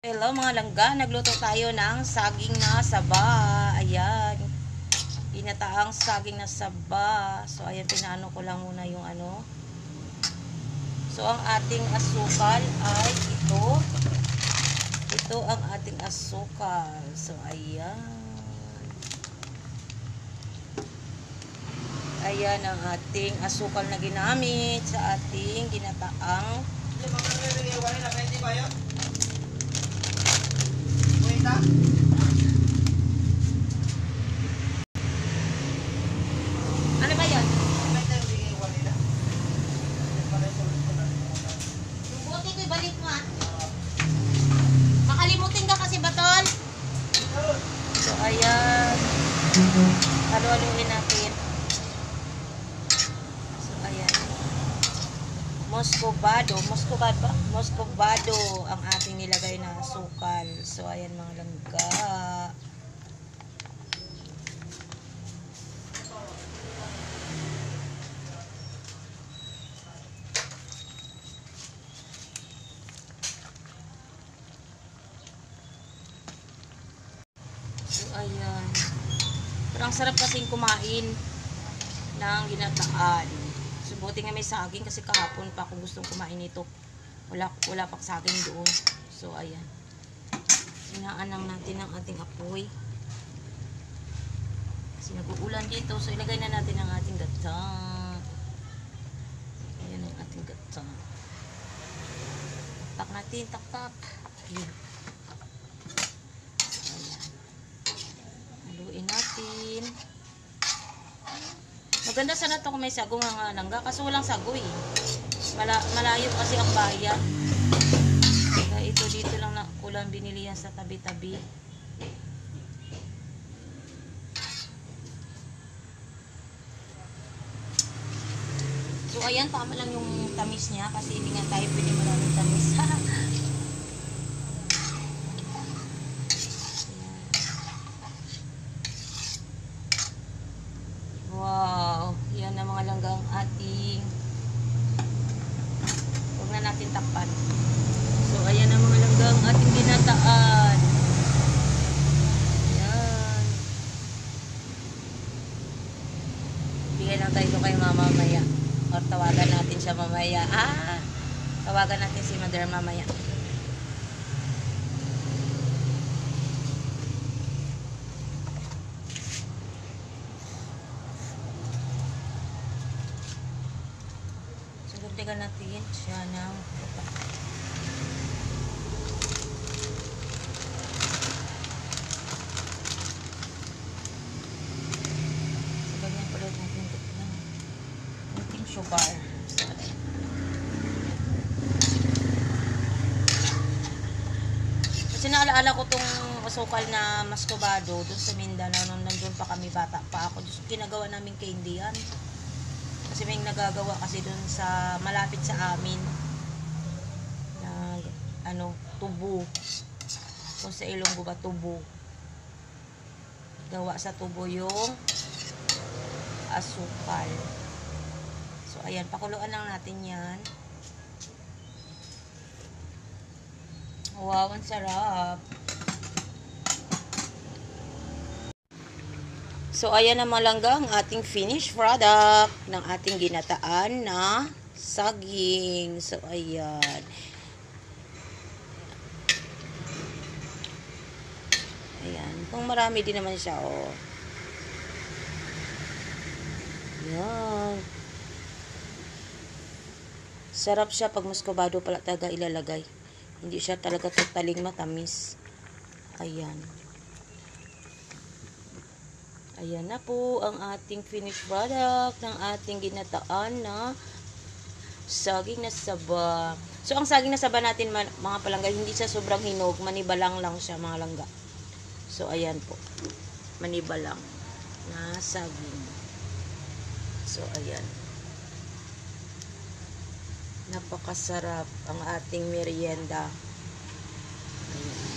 Hello mga langga, nagluto tayo ng saging na saba. Ayan. Ginataang saging na saba. So ayan, pinaano ko lang muna yung ano. So ang ating asukal ay ito. Ito ang ating asukal. So ayan. Ayan ang ating asukal na ginamit sa ating ginataang ano ba yan? Yung buti ko ibalik mo ah. Makalimutin ka kasi batol. So ayan. Halo-haluin natin. So ayan. Moscovado ang ating nilagay na asukal. So ayan mga langga. So ayan. Pero ang sarap kasing kumain ng ginataan. So buti nga may saging kasi kahapon pa ako gustong kumain nito. Wala pa saging doon. So ayan. Sinaan lang natin ang ating apoy. Kasi nag-uulan dito. So ilagay na natin ang ating gata. Ayan ang ating gata. Tak natin, tak. Ayan. Haluin natin. Maganda sana to kung may sago nga langga. Kaso walang sago eh. Malayo kasi ang bayan. Kaya ito dito lang na kulang binili yan sa tabi-tabi. So ayan, tama lang yung tamis niya. Kasi hindi nga tayo pwede maraming tamis. Wow, yan ang mga langga ang ating. Huwag na natin takpan. So ayan ang mga langga ang ating ginataan. Ayan. Bigay lang tayo kay mama mamaya. Or tawagan natin siya mamaya. Tawagan natin si mother mamaya. Tingnan natin siya ng pupa. So, ganyan pala natin ito ng ating sugar. Kasi naalaala ko tong asukal na Moscovado doon sa Mindanao nung nandun pa kami bata pa ako. Diyos, ginagawa namin candy yan. Kasi may nagagawa kasi dun sa malapit sa amin na tubo. Kung sa Ilonggo ba tubo. Gawa sa tubo yung asukal. So ayan, pakuluan lang natin yan. Wow, ang sarap. So, ayan na malangga ang ating finished product ng ating ginataan na saging. So, ayan. Ayan. Kung marami din naman siya, oh. Ayan. Sarap siya pag Moscovado pala talaga ilalagay. Hindi siya talaga totaling matamis. Ayan. Ayan na po ang ating finished product ng ating ginataan na saging na saba. So, ang saging na saba natin mga palangga, hindi siya sobrang hinog. Manibalang lang siya mga langga. So, ayan po. Manibalang na saging. So, ayan. Napakasarap ang ating merienda. Ayan.